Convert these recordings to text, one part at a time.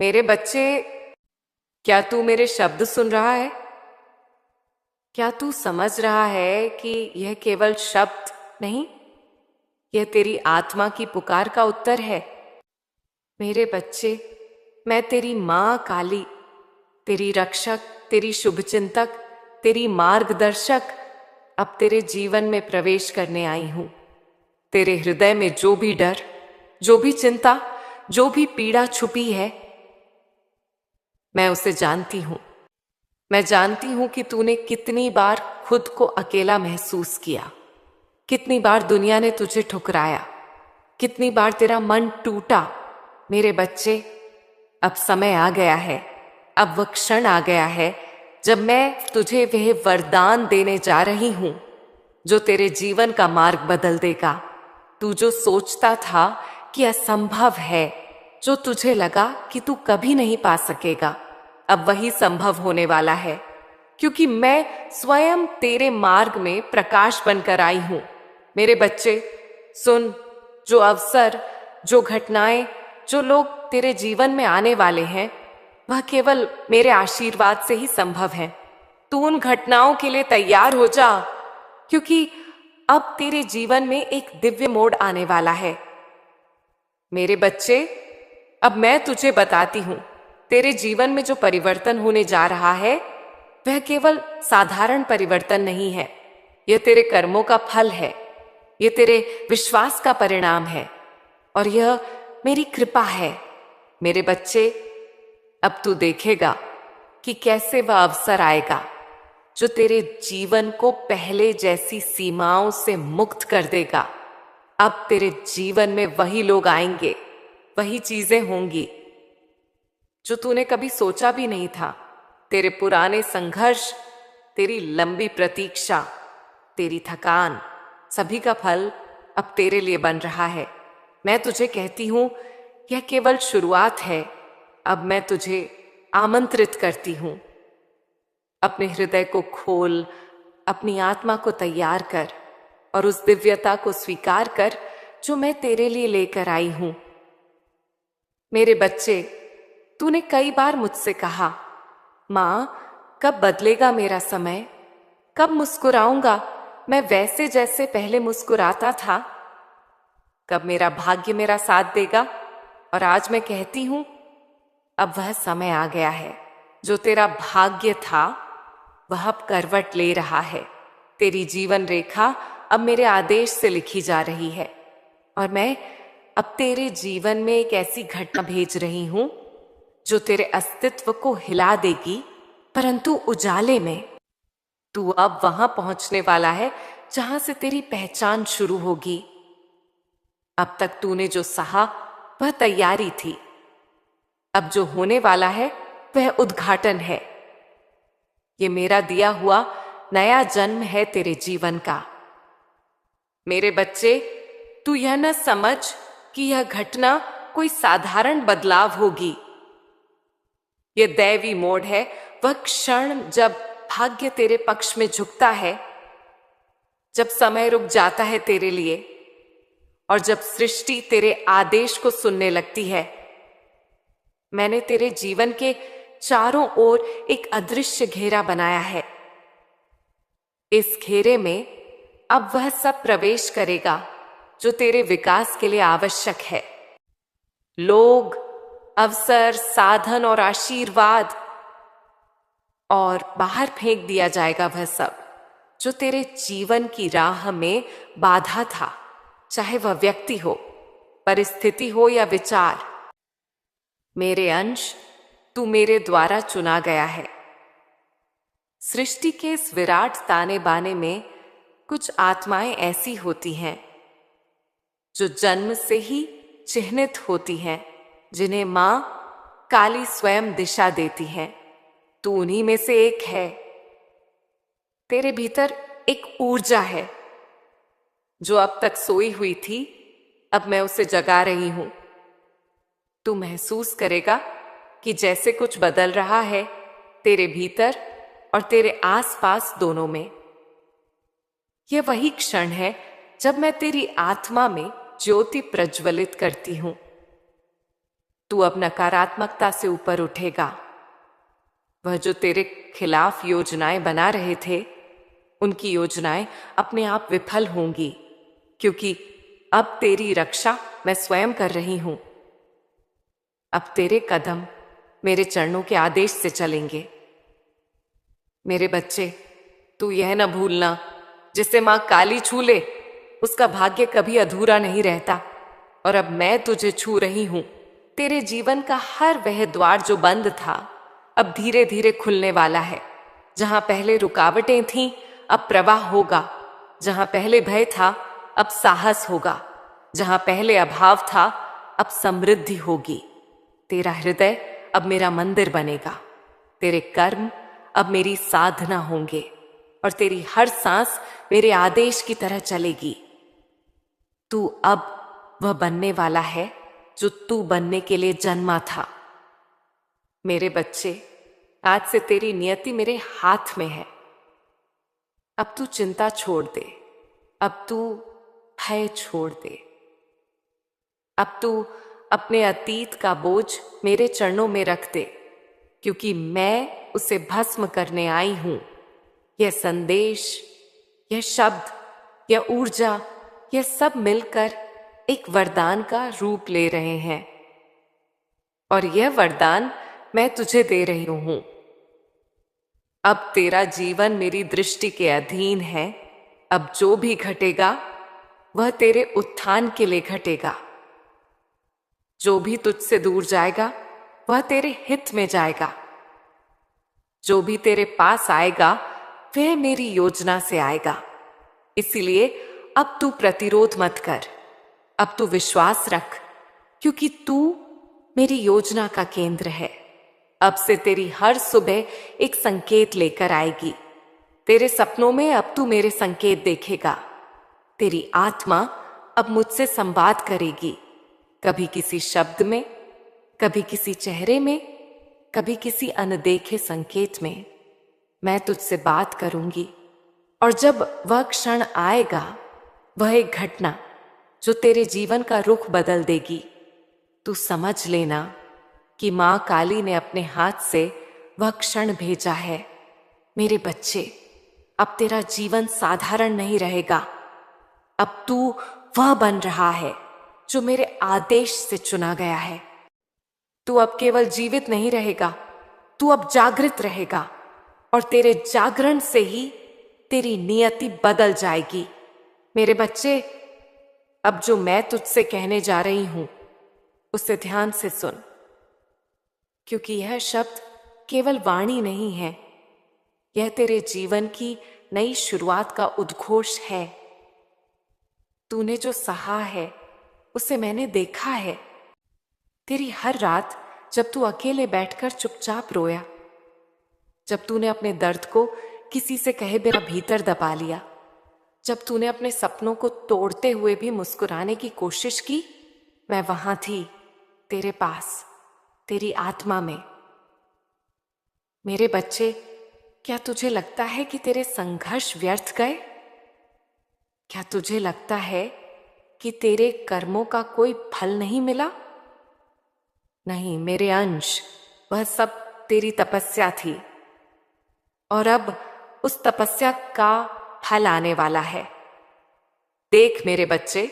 मेरे बच्चे, क्या तू मेरे शब्द सुन रहा है? क्या तू समझ रहा है कि यह केवल शब्द नहीं, यह तेरी आत्मा की पुकार का उत्तर है? मेरे बच्चे, मैं तेरी मां काली, तेरी रक्षक, तेरी शुभचिंतक, तेरी मार्गदर्शक अब तेरे जीवन में प्रवेश करने आई हूं। तेरे हृदय में जो भी डर, जो भी चिंता, जो भी पीड़ा छुपी है, मैं उसे जानती हूं। मैं जानती हूं कि तूने कितनी बार खुद को अकेला महसूस किया, कितनी बार दुनिया ने तुझे ठुकराया, कितनी बार तेरा मन टूटा। मेरे बच्चे, अब समय आ गया है, अब वह क्षण आ गया है जब मैं तुझे वह वरदान देने जा रही हूं जो तेरे जीवन का मार्ग बदल देगा। तू जो सोचता था कि असंभव है, जो तुझे लगा कि तू कभी नहीं पा सकेगा, अब वही संभव होने वाला है, क्योंकि मैं स्वयं तेरे मार्ग में प्रकाश बनकर आई हूं। मेरे बच्चे सुन, जो अवसर, जो घटनाएं, जो लोग तेरे जीवन में आने वाले हैं, वह केवल मेरे आशीर्वाद से ही संभव है। तू उन घटनाओं के लिए तैयार हो जा, क्योंकि अब तेरे जीवन में एक दिव्य मोड़ आने वाला है। मेरे बच्चे, अब मैं तुझे बताती हूं, तेरे जीवन में जो परिवर्तन होने जा रहा है वह केवल साधारण परिवर्तन नहीं है। यह तेरे कर्मों का फल है, यह तेरे विश्वास का परिणाम है, और यह मेरी कृपा है। मेरे बच्चे, अब तू देखेगा कि कैसे वह अवसर आएगा जो तेरे जीवन को पहले जैसी सीमाओं से मुक्त कर देगा। अब तेरे जीवन में वही लोग आएंगे, वही चीजें होंगी जो तूने कभी सोचा भी नहीं था। तेरे पुराने संघर्ष, तेरी लंबी प्रतीक्षा, तेरी थकान, सभी का फल अब तेरे लिए बन रहा है। मैं तुझे कहती हूं, यह केवल शुरुआत है। अब मैं तुझे आमंत्रित करती हूं। अपने हृदय को खोल, अपनी आत्मा को तैयार कर और उस दिव्यता को स्वीकार कर जो मैं तेरे लिए लेकर आई हूं। मेरे बच्चे, तूने कई बार मुझसे कहा, मां, कब बदलेगा मेरा समय? कब मुस्कुराऊंगा मैं वैसे जैसे पहले मुस्कुराता था? कब मेरा भाग्य मेरा साथ देगा? और आज मैं कहती हूं, अब वह समय आ गया है। जो तेरा भाग्य था वह अब करवट ले रहा है। तेरी जीवन रेखा अब मेरे आदेश से लिखी जा रही है, और मैं अब तेरे जीवन में एक ऐसी घटना भेज रही हूं जो तेरे अस्तित्व को हिला देगी, परंतु उजाले में। तू अब वहां पहुंचने वाला है जहां से तेरी पहचान शुरू होगी। अब तक तूने जो सहा वह तैयारी थी, अब जो होने वाला है वह उद्घाटन है। ये मेरा दिया हुआ नया जन्म है तेरे जीवन का। मेरे बच्चे, तू यह न समझ कि यह घटना कोई साधारण बदलाव होगी। यह दैवी मोड़ है, वह क्षण जब भाग्य तेरे पक्ष में झुकता है, जब समय रुक जाता है तेरे लिए, और जब सृष्टि तेरे आदेश को सुनने लगती है। मैंने तेरे जीवन के चारों ओर एक अदृश्य घेरा बनाया है। इस घेरे में अब वह सब प्रवेश करेगा जो तेरे विकास के लिए आवश्यक है। लोग, अवसर, साधन और आशीर्वाद, और बाहर फेंक दिया जाएगा वह सब जो तेरे जीवन की राह में बाधा था, चाहे वह व्यक्ति हो, परिस्थिति हो या विचार। मेरे अंश, तू मेरे द्वारा चुना गया है। सृष्टि के इस विराट ताने बाने में कुछ आत्माएं ऐसी होती हैं जो जन्म से ही चिन्हित होती हैं, जिन्हें मां काली स्वयं दिशा देती है। तू उन्हीं में से एक है। तेरे भीतर एक ऊर्जा है जो अब तक सोई हुई थी, अब मैं उसे जगा रही हूं। तू महसूस करेगा कि जैसे कुछ बदल रहा है तेरे भीतर और तेरे आसपास दोनों में। यह वही क्षण है जब मैं तेरी आत्मा में ज्योति प्रज्वलित करती हूं। तू अब नकारात्मकता से ऊपर उठेगा। वह जो तेरे खिलाफ योजनाएं बना रहे थे, उनकी योजनाएं अपने आप विफल होंगी, क्योंकि अब तेरी रक्षा मैं स्वयं कर रही हूं। अब तेरे कदम मेरे चरणों के आदेश से चलेंगे। मेरे बच्चे, तू यह न भूलना, जिसे मां काली छू ले उसका भाग्य कभी अधूरा नहीं रहता। और अब मैं तुझे छू रही हूं। तेरे जीवन का हर वह द्वार जो बंद था, अब धीरे धीरे खुलने वाला है। जहां पहले रुकावटें थीं, अब प्रवाह होगा। जहां पहले भय था, अब साहस होगा। जहां पहले अभाव था, अब समृद्धि होगी। तेरा हृदय अब मेरा मंदिर बनेगा। तेरे कर्म अब मेरी साधना होंगे और तेरी हर सांस मेरे आदेश की तरह चलेगी। तू अब वह बनने वाला है जो तू बनने के लिए जन्मा था। मेरे बच्चे, आज से तेरी नियति मेरे हाथ में है। अब तू चिंता छोड़ दे। अब तू भय छोड़ दे। अब तू अपने अतीत का बोझ मेरे चरणों में रख दे, क्योंकि मैं उसे भस्म करने आई हूं। यह संदेश, यह शब्द, यह ऊर्जा, यह सब मिलकर एक वरदान का रूप ले रहे हैं। और यह वरदान मैं तुझे दे रही हूं। अब तेरा जीवन मेरी दृष्टि के अधीन है। अब जो भी घटेगा वह तेरे उत्थान के लिए घटेगा। जो भी तुझसे दूर जाएगा वह तेरे हित में जाएगा। जो भी तेरे पास आएगा वह मेरी योजना से आएगा। इसीलिए अब तू प्रतिरोध मत कर। अब तू विश्वास रख, क्योंकि तू मेरी योजना का केंद्र है। अब से तेरी हर सुबह एक संकेत लेकर आएगी। तेरे सपनों में अब तू मेरे संकेत देखेगा। तेरी आत्मा अब मुझसे संवाद करेगी, कभी किसी शब्द में, कभी किसी चेहरे में, कभी किसी अनदेखे संकेत में। मैं तुझसे बात करूंगी, और जब वह क्षण आएगा, वह एक घटना जो तेरे जीवन का रुख बदल देगी, तू समझ लेना कि मां काली ने अपने हाथ से वह क्षण भेजा है। मेरे बच्चे, अब तेरा जीवन साधारण नहीं रहेगा। अब तू वह बन रहा है जो मेरे आदेश से चुना गया है। तू अब केवल जीवित नहीं रहेगा, तू अब जागृत रहेगा, और तेरे जागरण से ही तेरी नियति बदल जाएगी। मेरे बच्चे, अब जो मैं तुझसे कहने जा रही हूं उसे ध्यान से सुन, क्योंकि यह शब्द केवल वाणी नहीं है, यह तेरे जीवन की नई शुरुआत का उद्घोष है। तूने जो सहा है उसे मैंने देखा है। तेरी हर रात जब तू अकेले बैठकर चुपचाप रोया, जब तूने अपने दर्द को किसी से कहे बिना भीतर दबा लिया, जब तूने अपने सपनों को तोड़ते हुए भी मुस्कुराने की कोशिश की, मैं वहां थी, तेरे पास, तेरी आत्मा में। मेरे बच्चे, क्या तुझे लगता है कि तेरे संघर्ष व्यर्थ गए? क्या तुझे लगता है कि तेरे कर्मों का कोई फल नहीं मिला? नहीं मेरे अंश, वह सब तेरी तपस्या थी, और अब उस तपस्या का फल आने वाला है। देख मेरे बच्चे,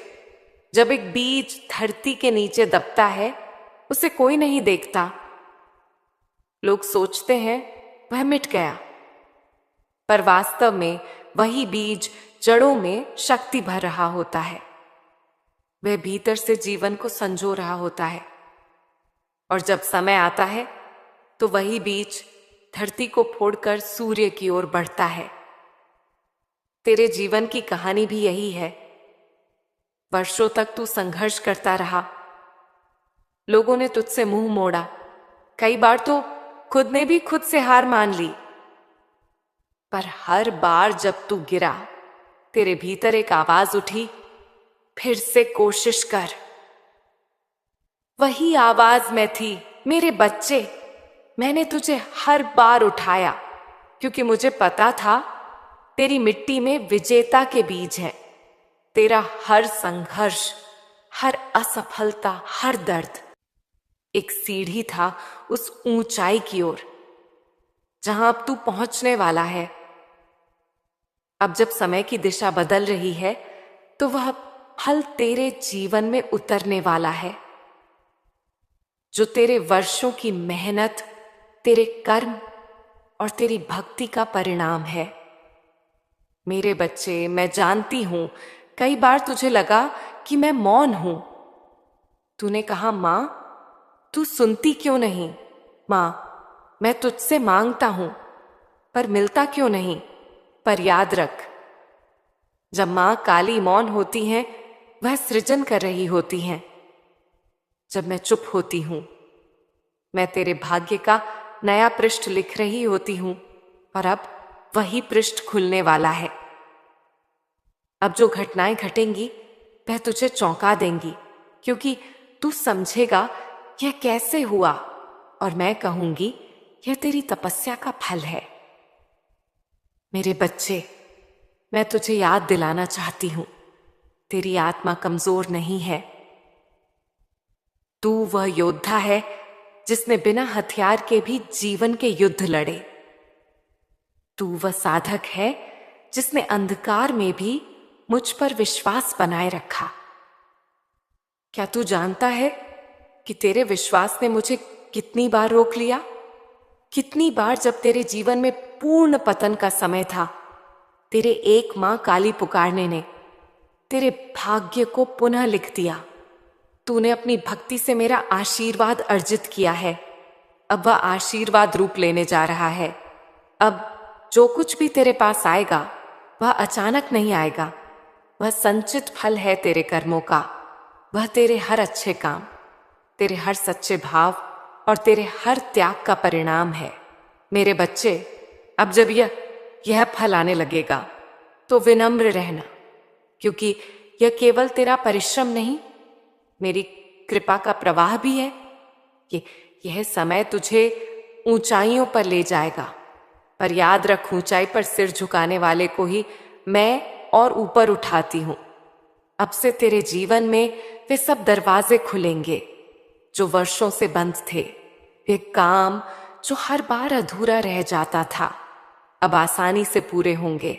जब एक बीज धरती के नीचे दबता है, उसे कोई नहीं देखता। लोग सोचते हैं वह मिट गया, पर वास्तव में वही बीज जड़ों में शक्ति भर रहा होता है। वह भीतर से जीवन को संजो रहा होता है, और जब समय आता है तो वही बीज धरती को फोड़कर सूर्य की ओर बढ़ता है। तेरे जीवन की कहानी भी यही है। वर्षों तक तू संघर्ष करता रहा। लोगों ने तुझसे मुंह मोड़ा, कई बार तो खुद ने भी खुद से हार मान ली। पर हर बार जब तू गिरा, तेरे भीतर एक आवाज उठी, फिर से कोशिश कर। वही आवाज मैं थी। मेरे बच्चे, मैंने तुझे हर बार उठाया, क्योंकि मुझे पता था तेरी मिट्टी में विजेता के बीज हैं। तेरा हर संघर्ष, हर असफलता, हर दर्द एक सीढ़ी था उस ऊंचाई की ओर जहां अब तू पहुंचने वाला है। अब जब समय की दिशा बदल रही है तो वह फल तेरे जीवन में उतरने वाला है, जो तेरे वर्षों की मेहनत, तेरे कर्म और तेरी भक्ति का परिणाम है। मेरे बच्चे, मैं जानती हूं कई बार तुझे लगा कि मैं मौन हूं। तूने कहा, मां तू सुनती क्यों नहीं? मां मैं तुझसे मांगता हूं पर मिलता क्यों नहीं? पर याद रख, जब मां काली मौन होती हैं वह सृजन कर रही होती हैं। जब मैं चुप होती हूं मैं तेरे भाग्य का नया पृष्ठ लिख रही होती हूं और अब वही पृष्ठ खुलने वाला है। अब जो घटनाएं घटेंगी वह तुझे चौंका देंगी, क्योंकि तू समझेगा यह कैसे हुआ और मैं कहूंगी यह तेरी तपस्या का फल है। मेरे बच्चे, मैं तुझे याद दिलाना चाहती हूं, तेरी आत्मा कमजोर नहीं है। तू वह योद्धा है जिसने बिना हथियार के भी जीवन के युद्ध लड़े। तू वह साधक है जिसने अंधकार में भी मुझ पर विश्वास बनाए रखा। क्या तू जानता है कि तेरे विश्वास ने मुझे कितनी बार रोक लिया? कितनी बार जब तेरे जीवन में पूर्ण पतन का समय था, तेरे एक मां काली पुकारने ने तेरे भाग्य को पुनः लिख दिया। तूने अपनी भक्ति से मेरा आशीर्वाद अर्जित किया है। अब वह आशीर्वाद रूप लेने जा रहा है। अब जो कुछ भी तेरे पास आएगा वह अचानक नहीं आएगा। वह संचित फल है तेरे कर्मों का। वह तेरे हर अच्छे काम, तेरे हर सच्चे भाव और तेरे हर त्याग का परिणाम है। मेरे बच्चे, अब जब यह फल आने लगेगा तो विनम्र रहना, क्योंकि यह केवल तेरा परिश्रम नहीं, मेरी कृपा का प्रवाह भी है। यह समय तुझे ऊंचाइयों पर ले जाएगा, पर याद रख, ऊंचाई पर सिर झुकाने वाले को ही मैं और ऊपर उठाती हूं। अब से तेरे जीवन में वे सब दरवाजे खुलेंगे जो वर्षों से बंद थे। वे काम जो हर बार अधूरा रह जाता था अब आसानी से पूरे होंगे।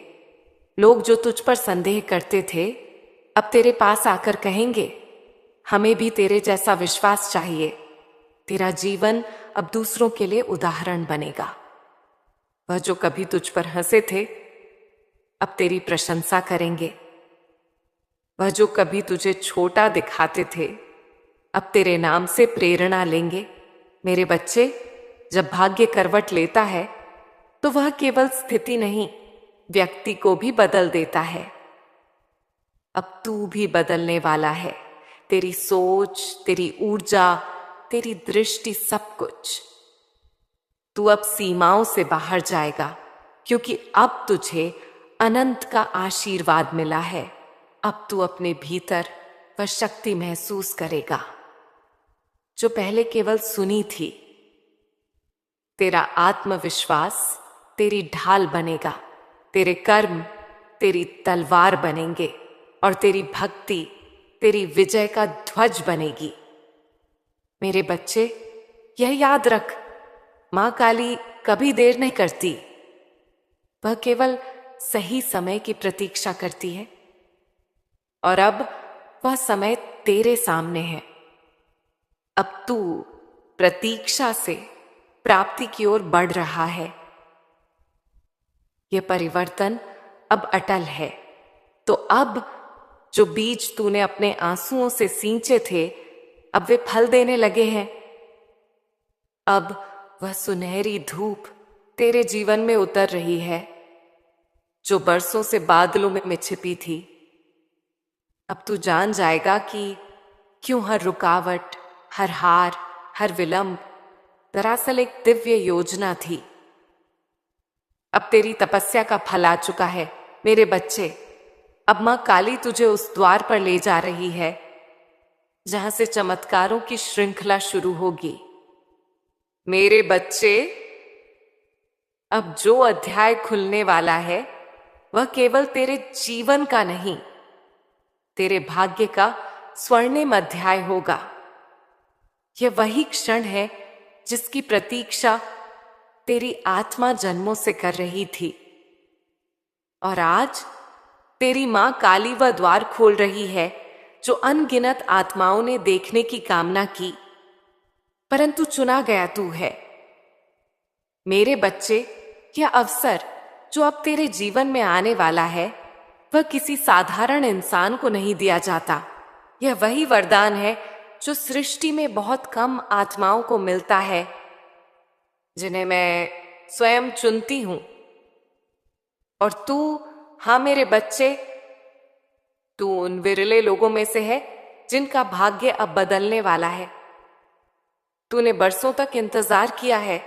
लोग जो तुझ पर संदेह करते थे अब तेरे पास आकर कहेंगे, हमें भी तेरे जैसा विश्वास चाहिए। तेरा जीवन अब दूसरों के लिए उदाहरण बनेगा। वह जो कभी तुझ पर हंसे थे अब तेरी प्रशंसा करेंगे। वह जो कभी तुझे छोटा दिखाते थे अब तेरे नाम से प्रेरणा लेंगे। मेरे बच्चे, जब भाग्य करवट लेता है तो वह केवल स्थिति नहीं, व्यक्ति को भी बदल देता है। अब तू भी बदलने वाला है। तेरी सोच, तेरी ऊर्जा, तेरी दृष्टि, सब कुछ। तू अब सीमाओं से बाहर जाएगा, क्योंकि अब तुझे अनंत का आशीर्वाद मिला है। अब तू अपने भीतर वह शक्ति महसूस करेगा जो पहले केवल सुनी थी। तेरा आत्मविश्वास तेरी ढाल बनेगा, तेरे कर्म तेरी तलवार बनेंगे और तेरी भक्ति तेरी विजय का ध्वज बनेगी। मेरे बच्चे, यह याद रख, मां काली कभी देर नहीं करती। वह केवल सही समय की प्रतीक्षा करती है और अब वह समय तेरे सामने है। अब तू प्रतीक्षा से प्राप्ति की ओर बढ़ रहा है। यह परिवर्तन अब अटल है। तो अब जो बीज तूने अपने आंसुओं से सींचे थे अब वे फल देने लगे हैं। अब वह सुनहरी धूप तेरे जीवन में उतर रही है जो बरसों से बादलों में छिपी थी। अब तू जान जाएगा कि क्यों हर रुकावट, हर हार, हर विलंब दरअसल एक दिव्य योजना थी। अब तेरी तपस्या का फल आ चुका है। मेरे बच्चे, अब मां काली तुझे उस द्वार पर ले जा रही है जहां से चमत्कारों की श्रृंखला शुरू होगी। मेरे बच्चे, अब जो अध्याय खुलने वाला है वह केवल तेरे जीवन का नहीं, तेरे भाग्य का स्वर्णिम अध्याय होगा। यह वही क्षण है जिसकी प्रतीक्षा तेरी आत्मा जन्मों से कर रही थी। और आज तेरी मां काली वह द्वार खोल रही है जो अनगिनत आत्माओं ने देखने की कामना की, परंतु चुना गया तू है। मेरे बच्चे, यह अवसर जो अब तेरे जीवन में आने वाला है वह किसी साधारण इंसान को नहीं दिया जाता। यह वही वरदान है जो सृष्टि में बहुत कम आत्माओं को मिलता है, जिन्हें मैं स्वयं चुनती हूं। और तू, हाँ मेरे बच्चे, तू उन विरले लोगों में से है जिनका भाग्य अब बदलने वाला है। तूने बरसों तक इंतजार किया है।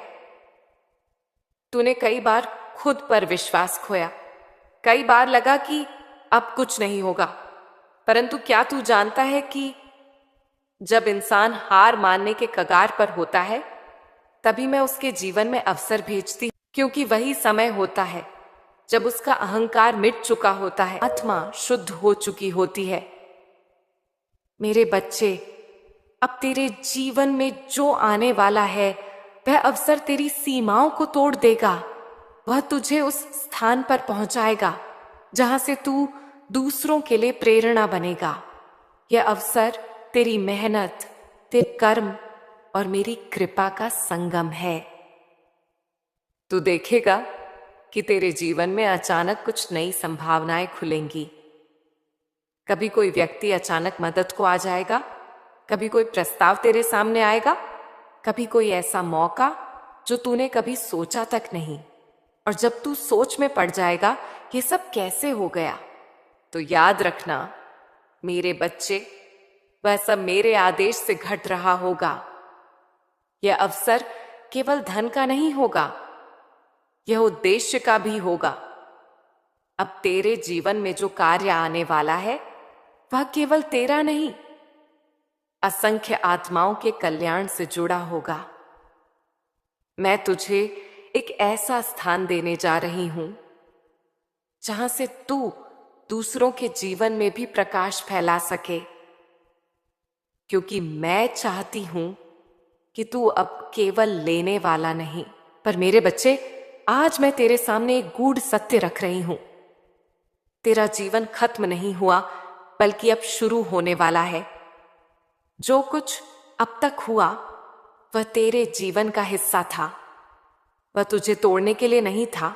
तूने कई बार खुद पर विश्वास खोया, कई बार लगा कि अब कुछ नहीं होगा, परंतु क्या तू जानता है कि जब इंसान हार मानने के कगार पर होता है तभी मैं उसके जीवन में अवसर भेजती हूं, क्योंकि वही समय होता है जब उसका अहंकार मिट चुका होता है, आत्मा शुद्ध हो चुकी होती है। मेरे बच्चे, अब तेरे जीवन में जो आने वाला है वह अवसर तेरी सीमाओं को तोड़ देगा। वह तुझे उस स्थान पर पहुंचाएगा जहां से तू दूसरों के लिए प्रेरणा बनेगा। यह अवसर तेरी मेहनत, तेरे कर्म और मेरी कृपा का संगम है। तू देखेगा कि तेरे जीवन में अचानक कुछ नई संभावनाएं खुलेंगी। कभी कोई व्यक्ति अचानक मदद को आ जाएगा, कभी कोई प्रस्ताव तेरे सामने आएगा, कभी कोई ऐसा मौका जो तूने कभी सोचा तक नहीं। और जब तू सोच में पड़ जाएगा ये सब कैसे हो गया, तो याद रखना मेरे बच्चे, वह सब मेरे आदेश से घट रहा होगा। यह अवसर केवल धन का नहीं होगा, यह उद्देश्य का भी होगा। अब तेरे जीवन में जो कार्य आने वाला है वह केवल तेरा नहीं, असंख्य आत्माओं के कल्याण से जुड़ा होगा। मैं तुझे एक ऐसा स्थान देने जा रही हूं जहां से तू दूसरों के जीवन में भी प्रकाश फैला सके, क्योंकि मैं चाहती हूं कि तू अब केवल लेने वाला नहीं। पर मेरे बच्चे, आज मैं तेरे सामने एक गूढ़ सत्य रख रही हूं। तेरा जीवन खत्म नहीं हुआ, बल्कि अब शुरू होने वाला है। जो कुछ अब तक हुआ वह तेरे जीवन का हिस्सा था। वह तुझे तोड़ने के लिए नहीं था,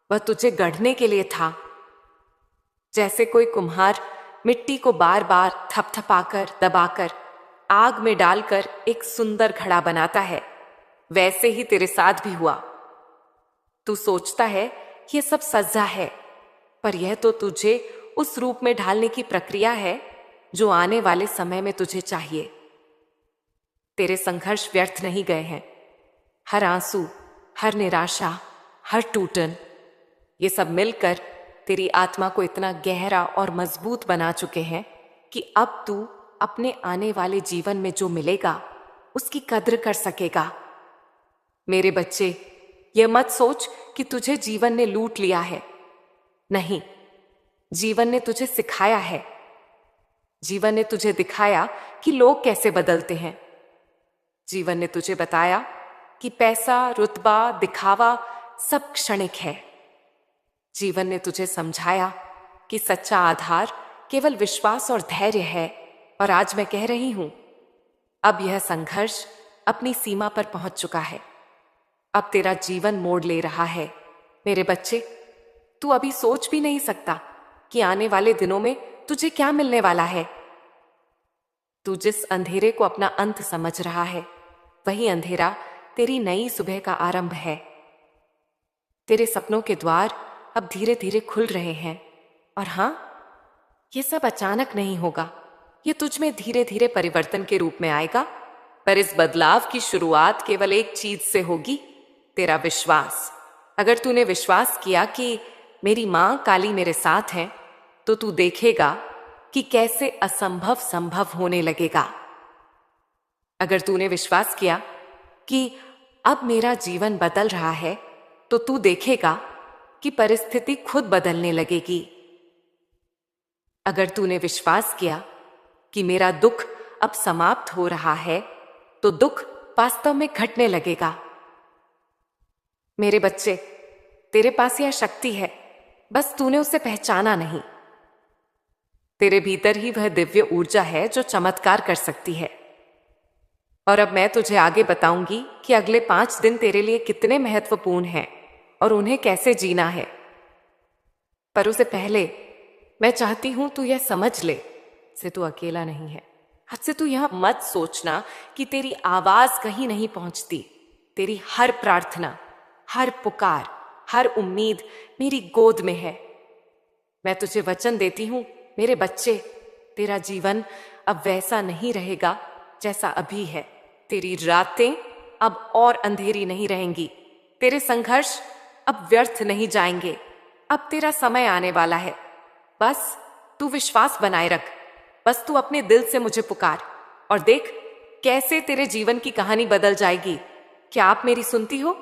वह तुझे गढ़ने के लिए था। जैसे कोई कुम्हार मिट्टी को बार बार थपथपाकर, दबाकर, आग में डालकर एक सुंदर घड़ा बनाता है, वैसे ही तेरे साथ भी हुआ। तू सोचता है यह सब सजा है, पर यह तो तुझे उस रूप में ढालने की प्रक्रिया है जो आने वाले समय में तुझे चाहिए। तेरे संघर्ष व्यर्थ नहीं गए हैं। हर आंसू, हर निराशा, हर टूटन, ये सब मिलकर तेरी आत्मा को इतना गहरा और मजबूत बना चुके हैं कि अब तू अपने आने वाले जीवन में जो मिलेगा उसकी कद्र कर सकेगा। मेरे बच्चे, यह मत सोच कि तुझे जीवन ने लूट लिया है। नहीं, जीवन ने तुझे सिखाया है। जीवन ने तुझे दिखाया कि लोग कैसे बदलते हैं। जीवन ने तुझे बताया कि पैसा, रुतबा, दिखावा सब क्षणिक है। जीवन ने तुझे समझाया कि सच्चा आधार केवल विश्वास और धैर्य है। और आज मैं कह रही हूं, अब यह संघर्ष अपनी सीमा पर पहुंच चुका है। अब तेरा जीवन मोड़ ले रहा है। मेरे बच्चे, तू अभी सोच भी नहीं सकता कि आने वाले दिनों में तुझे क्या मिलने वाला है। तू जिस अंधेरे को अपना अंत समझ रहा है, वही अंधेरा तेरी नई सुबह का आरंभ है। तेरे सपनों के द्वार अब धीरे धीरे खुल रहे हैं। और हां, ये सब अचानक नहीं होगा। ये तुझ में धीरे धीरे परिवर्तन के रूप में आएगा। पर इस बदलाव की शुरुआत केवल एक चीज से होगी, तेरा विश्वास। अगर तूने विश्वास किया कि मेरी मां काली मेरे साथ है, तो तू देखेगा कि कैसे असंभव संभव होने लगेगा। अगर तूने विश्वास किया कि अब मेरा जीवन बदल रहा है, तो तू देखेगा कि परिस्थिति खुद बदलने लगेगी। अगर तूने विश्वास किया कि मेरा दुख अब समाप्त हो रहा है, तो दुख वास्तव में घटने लगेगा। मेरे बच्चे, तेरे पास यह शक्ति है, बस तूने उसे पहचाना नहीं। तेरे भीतर ही वह दिव्य ऊर्जा है जो चमत्कार कर सकती है। और अब मैं तुझे आगे बताऊंगी कि अगले 5 दिन तेरे लिए कितने महत्वपूर्ण हैं और उन्हें कैसे जीना है। पर उससे पहले मैं चाहती हूं तू यह समझ ले से तू अकेला नहीं है। आज से तू यह मत सोचना कि तेरी आवाज कहीं नहीं पहुंचती। तेरी हर प्रार्थना, हर पुकार, हर उम्मीद मेरी गोद में है। मैं तुझे वचन देती हूं मेरे बच्चे, तेरा जीवन अब वैसा नहीं रहेगा जैसा अभी है। तेरी रातें अब और अंधेरी नहीं रहेंगी। तेरे संघर्ष अब व्यर्थ नहीं जाएंगे। अब तेरा समय आने वाला है। बस तू विश्वास बनाए रख। बस तू अपने दिल से मुझे पुकार और देख कैसे तेरे जीवन की कहानी बदल जाएगी। क्या आप मेरी सुनती हो?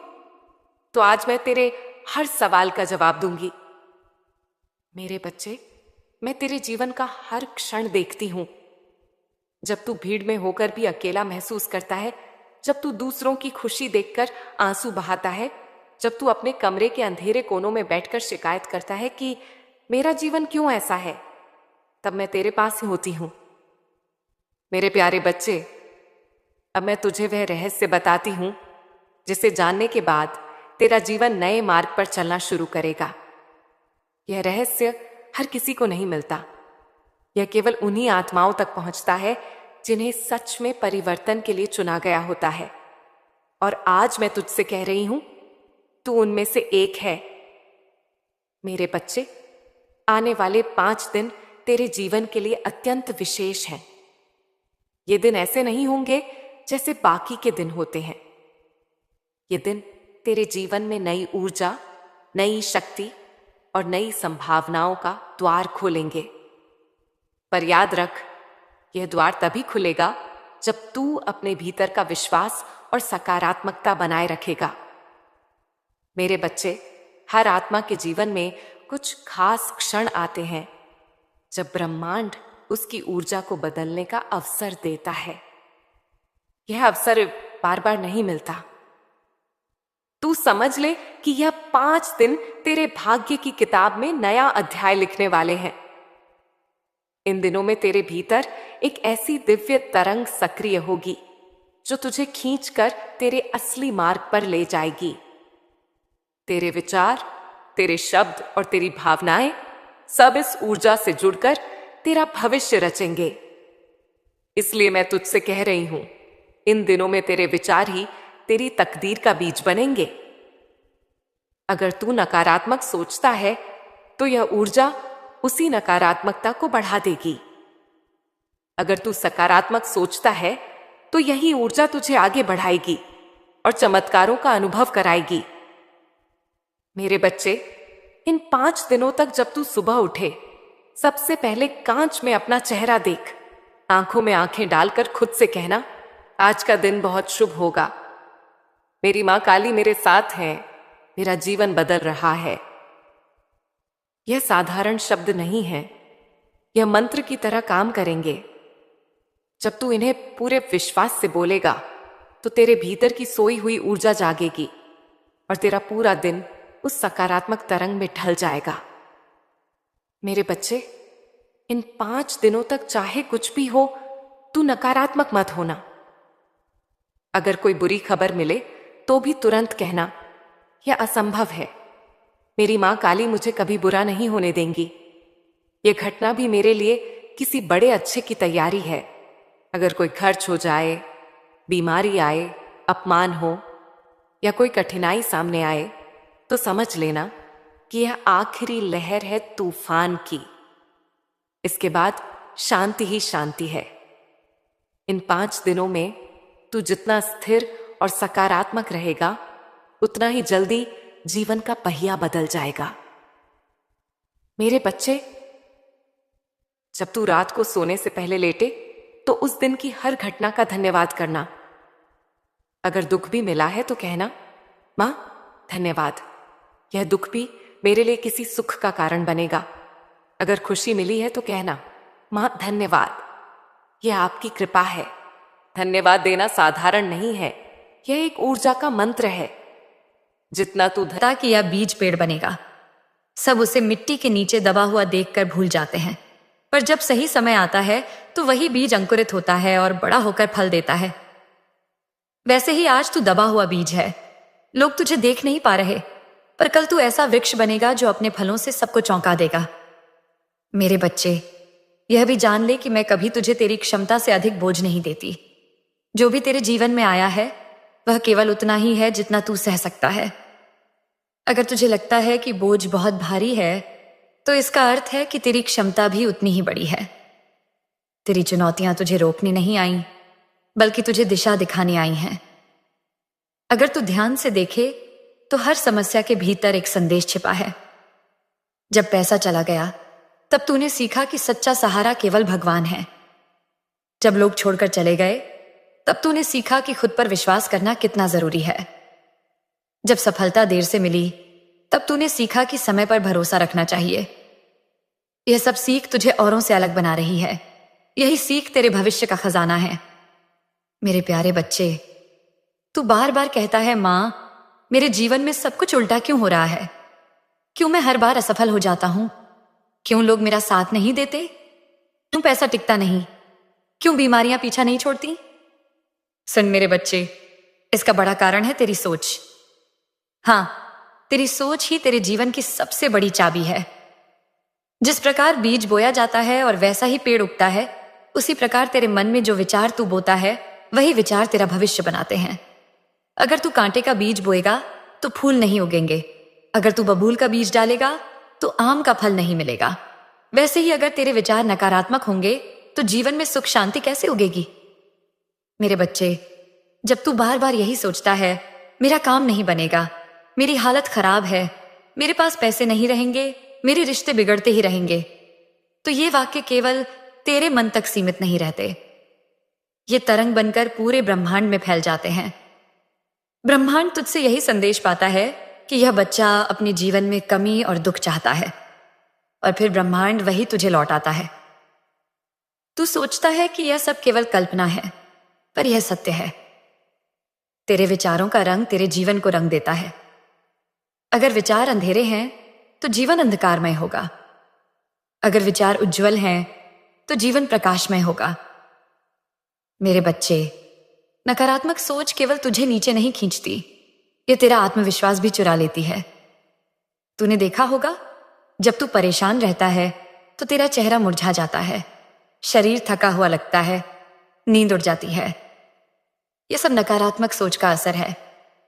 तो आज मैं तेरे हर सवाल का जवाब दूंगी। मेरे बच्चे, मैं तेरे जीवन का हर क्षण देखती हूं। जब तू भीड़ में होकर भी अकेला महसूस करता है, जब तू दूसरों की खुशी देखकर आंसू बहाता है, जब तू अपने कमरे के अंधेरे कोनों में बैठकर शिकायत करता है कि मेरा जीवन क्यों ऐसा है, तब मैं तेरे पास ही होती हूं। मेरे प्यारे बच्चे, अब मैं तुझे वह रहस्य बताती हूं जिसे जानने के बाद तेरा जीवन नए मार्ग पर चलना शुरू करेगा। यह रहस्य हर किसी को नहीं मिलता। यह केवल उन्हीं आत्माओं तक पहुंचता है जिन्हें सच में परिवर्तन के लिए चुना गया होता है। और आज मैं तुझसे कह रही हूं, तू उनमें से एक है। मेरे बच्चे, आने वाले 5 दिन तेरे जीवन के लिए अत्यंत विशेष हैं। ये दिन ऐसे नहीं होंगे जैसे बाकी के दिन होते हैं। ये दिन तेरे जीवन में नई ऊर्जा, नई शक्ति और नई संभावनाओं का द्वार खोलेंगे। पर याद रख, यह द्वार तभी खुलेगा जब तू अपने भीतर का विश्वास और सकारात्मकता बनाए रखेगा। मेरे बच्चे, हर आत्मा के जीवन में कुछ खास क्षण आते हैं जब ब्रह्मांड उसकी ऊर्जा को बदलने का अवसर देता है। यह अवसर बार बार नहीं मिलता। तू समझ ले कि यह 5 दिन तेरे भाग्य की किताब में नया अध्याय लिखने वाले हैं। इन दिनों में तेरे भीतर एक ऐसी दिव्य तरंग सक्रिय होगी जो तुझे खींचकर तेरे असली मार्ग पर ले जाएगी। तेरे विचार, तेरे शब्द और तेरी भावनाएं सब इस ऊर्जा से जुड़कर तेरा भविष्य रचेंगे। इसलिए मैं तुझसे कह रही हूं, इन दिनों में तेरे विचार ही तेरी तकदीर का बीज बनेंगे। अगर तू नकारात्मक सोचता है तो यह ऊर्जा उसी नकारात्मकता को बढ़ा देगी। अगर तू सकारात्मक सोचता है तो यही ऊर्जा तुझे आगे बढ़ाएगी और चमत्कारों का अनुभव कराएगी। मेरे बच्चे, इन 5 दिनों तक जब तू सुबह उठे, सबसे पहले कांच में अपना चेहरा देख। आंखों में आंखें डालकर खुद से कहना, आज का दिन बहुत शुभ होगा। मेरी मां काली मेरे साथ है, मेरा जीवन बदल रहा है। यह साधारण शब्द नहीं है, यह मंत्र की तरह काम करेंगे। जब तू इन्हें पूरे विश्वास से बोलेगा तो तेरे भीतर की सोई हुई ऊर्जा जागेगी और तेरा पूरा दिन उस सकारात्मक तरंग में ढल जाएगा। मेरे बच्चे, इन 5 दिनों तक चाहे कुछ भी हो, तू नकारात्मक मत होना। अगर कोई बुरी खबर मिले तो भी तुरंत कहना, यह असंभव है। मेरी मां काली मुझे कभी बुरा नहीं होने देंगी। यह घटना भी मेरे लिए किसी बड़े अच्छे की तैयारी है। अगर कोई खर्च हो जाए, बीमारी आए, अपमान हो या कोई कठिनाई सामने आए तो समझ लेना कि यह आखिरी लहर है तूफान की। इसके बाद शांति ही शांति है। इन 5 दिनों में तू जितना स्थिर और सकारात्मक रहेगा, उतना ही जल्दी जीवन का पहिया बदल जाएगा। मेरे बच्चे, जब तू रात को सोने से पहले लेटे तो उस दिन की हर घटना का धन्यवाद करना। अगर दुख भी मिला है तो कहना, मां धन्यवाद, यह दुख भी मेरे लिए किसी सुख का कारण बनेगा। अगर खुशी मिली है तो कहना, मां धन्यवाद, यह आपकी कृपा है, धन्यवाद देना साधारण नहीं है, यह एक ऊर्जा का मंत्र है। जितना तू कि यह बीज पेड़ बनेगा, सब उसे मिट्टी के नीचे दबा हुआ देखकर भूल जाते हैं, पर जब सही समय आता है तो वही बीज अंकुरित होता है और बड़ा होकर फल देता है। वैसे ही आज तू दबा हुआ बीज है, लोग तुझे देख नहीं पा रहे, पर कल तू ऐसा वृक्ष बनेगा जो अपने फलों से सबको चौंका देगा। मेरे बच्चे, यह भी जान ले कि मैं कभी तुझे तेरी क्षमता से अधिक बोझ नहीं देती। जो भी तेरे जीवन में आया है वह केवल उतना ही है जितना तू सह सकता है। अगर तुझे लगता है कि बोझ बहुत भारी है तो इसका अर्थ है कि तेरी क्षमता भी उतनी ही बड़ी है। तेरी चुनौतियां तुझे रोकने नहीं आई, बल्कि तुझे दिशा दिखाने आई हैं। अगर तू ध्यान से देखे तो हर समस्या के भीतर एक संदेश छिपा है। जब पैसा चला गया तब तूने सीखा कि सच्चा सहारा केवल भगवान है। जब लोग छोड़कर चले गए तब तूने सीखा कि खुद पर विश्वास करना कितना जरूरी है। जब सफलता देर से मिली तब तूने सीखा कि समय पर भरोसा रखना चाहिए। यह सब सीख तुझे औरों से अलग बना रही है। यही सीख तेरे भविष्य का खजाना है। मेरे प्यारे बच्चे, तू बार बार कहता है, मां, मेरे जीवन में सब कुछ उल्टा क्यों हो रहा है? क्यों मैं हर बार असफल हो जाता हूं? क्यों लोग मेरा साथ नहीं देते? क्यों पैसा टिकता नहीं? क्यों बीमारियां पीछा नहीं छोड़ती? सुन मेरे बच्चे, इसका बड़ा कारण है तेरी सोच। हां, तेरी सोच ही तेरे जीवन की सबसे बड़ी चाबी है। जिस प्रकार बीज बोया जाता है और वैसा ही पेड़ उगता है, उसी प्रकार तेरे मन में जो विचार तू बोता है वही विचार तेरा भविष्य बनाते हैं। अगर तू कांटे का बीज बोएगा तो फूल नहीं उगेंगे। अगर तू बबूल का बीज डालेगा तो आम का फल नहीं मिलेगा। वैसे ही अगर तेरे विचार नकारात्मक होंगे तो जीवन में सुख शांति कैसे उगेगी? मेरे बच्चे, जब तू बार बार यही सोचता है, मेरा काम नहीं बनेगा, मेरी हालत खराब है, मेरे पास पैसे नहीं रहेंगे, मेरे रिश्ते बिगड़ते ही रहेंगे, तो ये वाक्य केवल तेरे मन तक सीमित नहीं रहते। ये तरंग बनकर पूरे ब्रह्मांड में फैल जाते हैं। ब्रह्मांड तुझसे यही संदेश पाता है कि यह बच्चा अपने जीवन में कमी और दुख चाहता है, और फिर ब्रह्मांड वही तुझे लौटाता है। तू सोचता है कि यह सब केवल कल्पना है, पर यह सत्य है। तेरे विचारों का रंग तेरे जीवन को रंग देता है। अगर विचार अंधेरे हैं तो जीवन अंधकारमय होगा। अगर विचार उज्जवल हैं तो जीवन प्रकाशमय होगा। मेरे बच्चे, नकारात्मक सोच केवल तुझे नीचे नहीं खींचती, ये तेरा आत्मविश्वास भी चुरा लेती है। तूने देखा होगा, जब तू परेशान रहता है तो तेरा चेहरा मुरझा जाता है, शरीर थका हुआ लगता है, नींद उड़ जाती है। यह सब नकारात्मक सोच का असर है।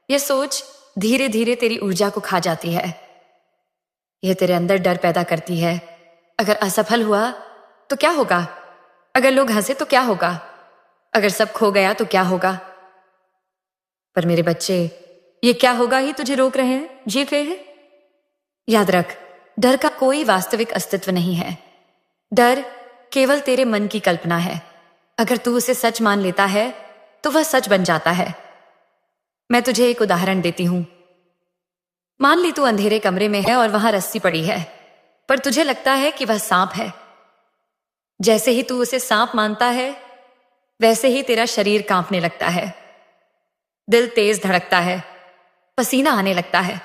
यह सोच धीरे धीरे तेरी ऊर्जा को खा जाती है। यह तेरे अंदर डर पैदा करती है। अगर असफल हुआ तो क्या होगा? अगर लोग हंसे तो क्या होगा? अगर सब खो गया तो क्या होगा? पर मेरे बच्चे, ये क्या होगा ही तुझे रोक रहे हैं, जीत रहे हैं। याद रख, डर का कोई वास्तविक अस्तित्व नहीं है। डर केवल तेरे मन की कल्पना है। अगर तू उसे सच मान लेता है तो वह सच बन जाता है। मैं तुझे एक उदाहरण देती हूं। मान ली तू अंधेरे कमरे में है और वहां रस्सी पड़ी है, पर तुझे लगता है कि वह सांप है। जैसे ही तू उसे सांप मानता है, वैसे ही तेरा शरीर कांपने लगता है, दिल तेज धड़कता है, पसीना आने लगता है।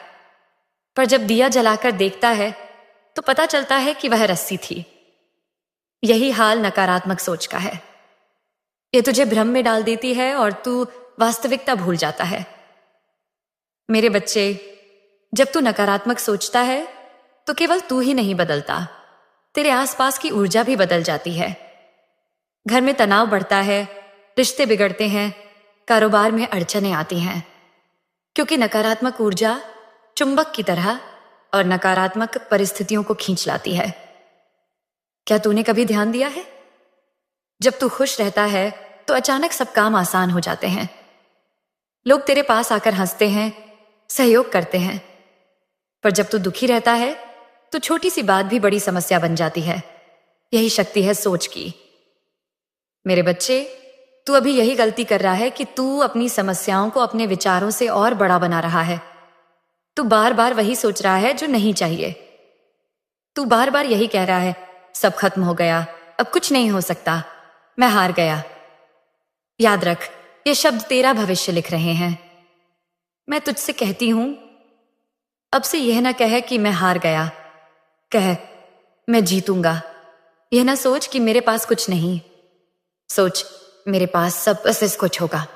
पर जब दिया जलाकर देखता है तो पता चलता है कि वह रस्सी थी। यही हाल नकारात्मक सोच का है। यह तुझे भ्रम में डाल देती है और तू वास्तविकता भूल जाता है। मेरे बच्चे, जब तू नकारात्मक सोचता है तो केवल तू ही नहीं बदलता, तेरे आसपास की ऊर्जा भी बदल जाती है। घर में तनाव बढ़ता है, रिश्ते बिगड़ते हैं, कारोबार में अड़चनें आती हैं, क्योंकि नकारात्मक ऊर्जा चुंबक की तरह और नकारात्मक परिस्थितियों को खींच लाती है। क्या तूने कभी ध्यान दिया है? जब तू खुश रहता है तो अचानक सब काम आसान हो जाते हैं। लोग तेरे पास आकर हंसते हैं, सहयोग करते हैं। पर जब तू दुखी रहता है तो छोटी सी बात भी बड़ी समस्या बन जाती है। यही शक्ति है सोच की। मेरे बच्चे, तू अभी यही गलती कर रहा है कि तू अपनी समस्याओं को अपने विचारों से और बड़ा बना रहा है। तू बार बार वही सोच रहा है जो नहीं चाहिए। तू बार बार यही कह रहा है, सब खत्म हो गया, अब कुछ नहीं हो सकता, मैं हार गया। याद रख, ये शब्द तेरा भविष्य लिख रहे हैं। मैं तुझसे कहती हूं, अब से यह ना कह कि मैं हार गया, कह मैं जीतूंगा। यह ना सोच कि मेरे पास कुछ नहीं, सोच मेरे पास सब बस कुछ होगा।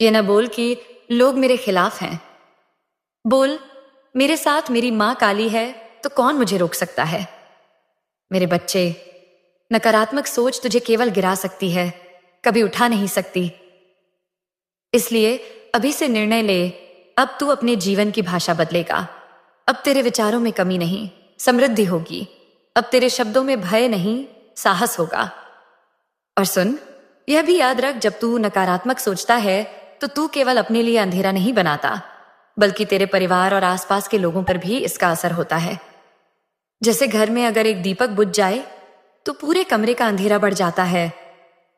यह ना बोल कि लोग मेरे खिलाफ हैं, बोल मेरे साथ मेरी मां काली है तो कौन मुझे रोक सकता है। मेरे बच्चे, नकारात्मक सोच तुझे केवल गिरा सकती है, कभी उठा नहीं सकती। इसलिए अभी से निर्णय ले, अब तू अपने जीवन की भाषा बदलेगा। अब तेरे विचारों में कमी नहीं, समृद्धि होगी। अब तेरे शब्दों में भय नहीं, साहस होगा। और सुन, यह भी याद रख, जब तू नकारात्मक सोचता है तो तू केवल अपने लिए अंधेरा नहीं बनाता, बल्कि तेरे परिवार और आसपास के लोगों पर भी इसका असर होता है। जैसे घर में अगर एक दीपक बुझ जाए तो पूरे कमरे का अंधेरा बढ़ जाता है,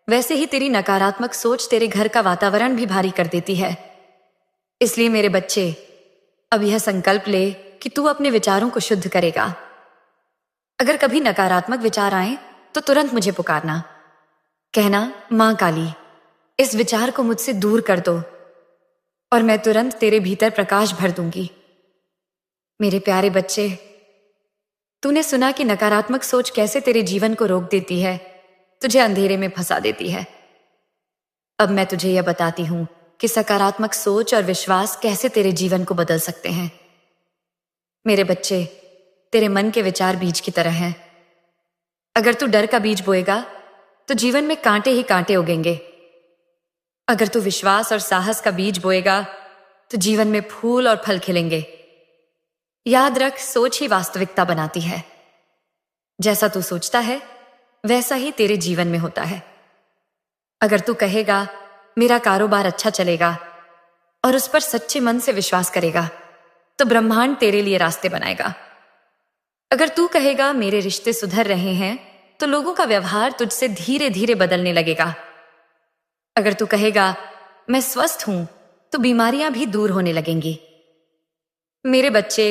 वैसे ही तेरी नकारात्मक सोच तेरे घर का वातावरण भी भारी कर देती है। इसलिए मेरे बच्चे, अब यह संकल्प ले कि तू अपने विचारों को शुद्ध करेगा। अगर कभी नकारात्मक विचार आए तो तुरंत मुझे पुकारना, कहना मां काली, इस विचार को मुझसे दूर कर दो, और मैं तुरंत तेरे भीतर प्रकाश भर दूंगी। मेरे प्यारे बच्चे, तूने सुना कि नकारात्मक सोच कैसे तेरे जीवन को रोक देती है, तुझे अंधेरे में फंसा देती है। अब मैं तुझे यह बताती हूं कि सकारात्मक सोच और विश्वास कैसे तेरे जीवन को बदल सकते हैं। मेरे बच्चे, तेरे मन के विचार बीज की तरह हैं। अगर तू डर का बीज बोएगा तो जीवन में कांटे ही कांटे उगेंगे। अगर तू विश्वास और साहस का बीज बोएगा तो जीवन में फूल और फल खिलेंगे। याद रख, सोच ही वास्तविकता बनाती है। जैसा तू सोचता है वैसा ही तेरे जीवन में होता है। अगर तू कहेगा मेरा कारोबार अच्छा चलेगा और उस पर सच्चे मन से विश्वास करेगा तो ब्रह्मांड तेरे लिए रास्ते बनाएगा। अगर तू कहेगा मेरे रिश्ते सुधर रहे हैं तो लोगों का व्यवहार तुझसे धीरे धीरे बदलने लगेगा। अगर तू कहेगा मैं स्वस्थ हूं तो बीमारियां भी दूर होने लगेंगी। मेरे बच्चे,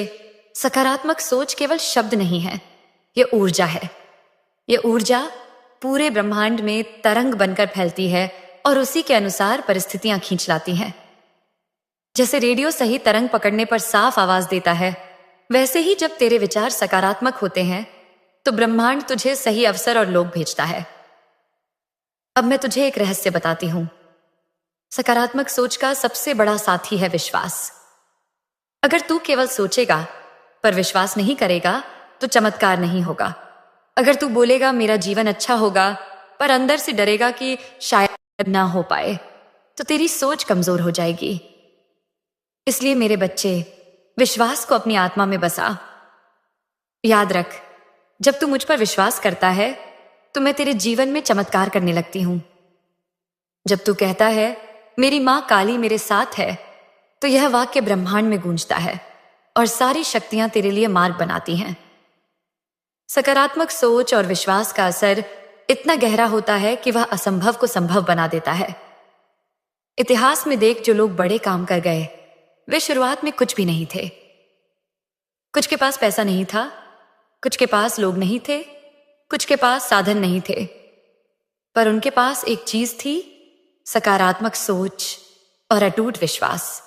सकारात्मक सोच केवल शब्द नहीं है, यह ऊर्जा है। यह ऊर्जा पूरे ब्रह्मांड में तरंग बनकर फैलती है और उसी के अनुसार परिस्थितियां खींच लाती हैं। जैसे रेडियो सही तरंग पकड़ने पर साफ आवाज देता है, वैसे ही जब तेरे विचार सकारात्मक होते हैं तो ब्रह्मांड तुझे सही अवसर और लोग भेजता है। अब मैं तुझे एक रहस्य बताती हूं। सकारात्मक सोच का सबसे बड़ा साथी है विश्वास। अगर तू केवल सोचेगा पर विश्वास नहीं करेगा तो चमत्कार नहीं होगा। अगर तू बोलेगा मेरा जीवन अच्छा होगा पर अंदर से डरेगा कि शायद ना हो पाए, तो तेरी सोच कमजोर हो जाएगी। इसलिए मेरे बच्चे, विश्वास को अपनी आत्मा में बसा। याद रख, जब तू मुझ पर विश्वास करता है तो मैं तेरे जीवन में चमत्कार करने लगती हूं। जब तू कहता है मेरी मां काली मेरे साथ है, तो यह वाक्य ब्रह्मांड में गूंजता है और सारी शक्तियां तेरे लिए मार्ग बनाती हैं। सकारात्मक सोच और विश्वास का असर इतना गहरा होता है कि वह असंभव को संभव बना देता है। इतिहास में देख, जो लोग बड़े काम कर गए वे शुरुआत में कुछ भी नहीं थे। कुछ के पास पैसा नहीं था, कुछ के पास लोग नहीं थे, कुछ के पास साधन नहीं थे, पर उनके पास एक चीज थी, सकारात्मक सोच और अटूट विश्वास,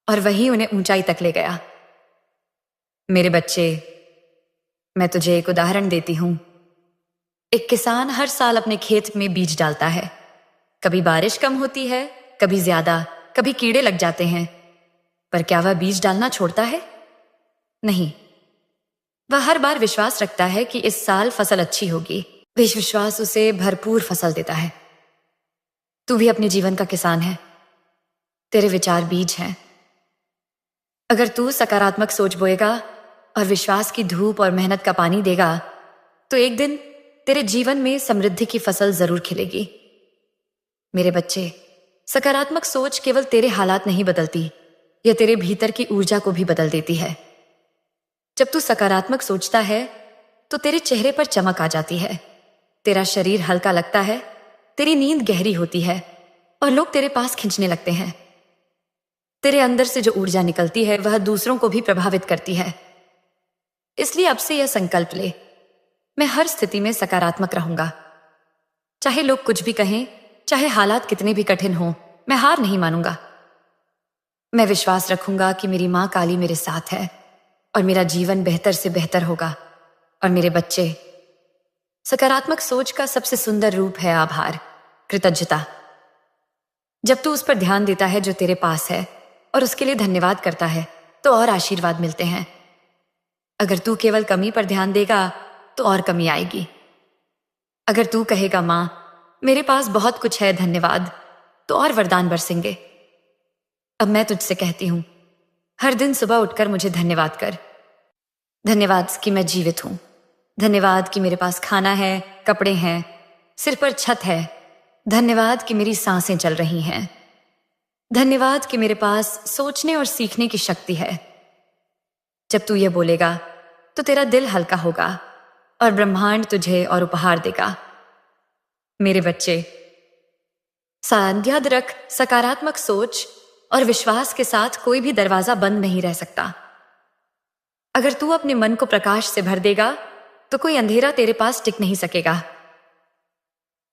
और वही उन्हें ऊंचाई तक ले गया। मेरे बच्चे, मैं तुझे एक उदाहरण देती हूं। एक किसान हर साल अपने खेत में बीज डालता है। कभी बारिश कम होती है, कभी ज्यादा, कभी कीड़े लग जाते हैं, पर क्या वह बीज डालना छोड़ता है? नहीं, वह हर बार विश्वास रखता है कि इस साल फसल अच्छी होगी। विश्वास उसे भरपूर फसल देता है। तू भी अपने जीवन का किसान है। तेरे विचार बीज हैं। अगर तू सकारात्मक सोच बोएगा और विश्वास की धूप और मेहनत का पानी देगा तो एक दिन तेरे जीवन में समृद्धि की फसल जरूर खिलेगी। मेरे बच्चे, सकारात्मक सोच केवल तेरे हालात नहीं बदलती, यह तेरे भीतर की ऊर्जा को भी बदल देती है। जब तू सकारात्मक सोचता है तो तेरे चेहरे पर चमक आ जाती है, तेरा शरीर हल्का लगता है, तेरी नींद गहरी होती है और लोग तेरे पास खींचने लगते हैं। तेरे अंदर से जो ऊर्जा निकलती है वह दूसरों को भी प्रभावित करती है। इसलिए अब से यह संकल्प ले, मैं हर स्थिति में सकारात्मक रहूंगा। चाहे लोग कुछ भी कहें, चाहे हालात कितने भी कठिन हों, मैं हार नहीं मानूंगा। मैं विश्वास रखूंगा कि मेरी माँ काली मेरे साथ है और मेरा जीवन बेहतर से बेहतर होगा। और मेरे बच्चे, सकारात्मक सोच का सबसे सुंदर रूप है आभार, कृतज्ञता। जब तू उस पर ध्यान देता है जो तेरे पास है और उसके लिए धन्यवाद करता है, तो और आशीर्वाद मिलते हैं। अगर तू केवल कमी पर ध्यान देगा तो और कमी आएगी। अगर तू कहेगा माँ मेरे पास बहुत कुछ है, धन्यवाद, तो और वरदान बरसेंगे। अब मैं तुझसे कहती हूं, हर दिन सुबह उठकर मुझे धन्यवाद कर। धन्यवाद कि मैं जीवित हूं, धन्यवाद कि मेरे पास खाना है, कपड़े हैं, सिर पर छत है, धन्यवाद कि मेरी सांसें चल रही हैं, धन्यवाद कि मेरे पास सोचने और सीखने की शक्ति है। जब तू ये बोलेगा तो तेरा दिल हल्का होगा और ब्रह्मांड तुझे और उपहार देगा। मेरे बच्चे, याद रख, सकारात्मक सोच और विश्वास के साथ कोई भी दरवाजा बंद नहीं रह सकता। अगर तू अपने मन को प्रकाश से भर देगा तो कोई अंधेरा तेरे पास टिक नहीं सकेगा।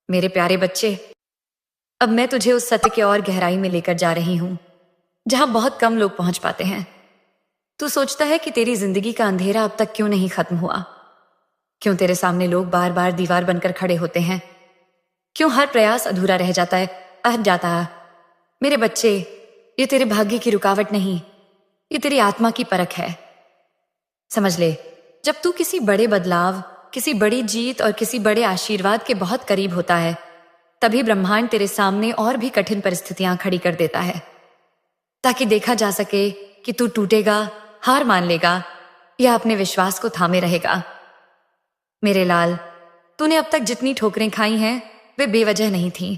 मेरे प्यारे बच्चे, अब मैं तुझे उस सत्य के और गहराई में लेकर जा रही हूं जहां बहुत कम लोग पहुंच पाते हैं। तू सोचता है कि तेरी जिंदगी का अंधेरा अब तक क्यों नहीं खत्म हुआ? क्यों तेरे सामने लोग बार बार दीवार बनकर खड़े होते हैं? क्यों हर प्रयास अधूरा रह जाता है, अटक जाता है? मेरे बच्चे, ये तेरे भाग्य की रुकावट नहीं, ये तेरी आत्मा की परख है। समझ ले, जब तू किसी बड़े बदलाव, किसी बड़ी जीत और किसी बड़े आशीर्वाद के बहुत करीब होता है, तभी ब्रह्मांड तेरे सामने और भी कठिन परिस्थितियां खड़ी कर देता है, ताकि देखा जा सके कि तू टूटेगा, हार मान लेगा या अपने विश्वास को थामे रहेगा। मेरे लाल, तूने अब तक जितनी ठोकरें खाई हैं वे बेवजह नहीं थीं।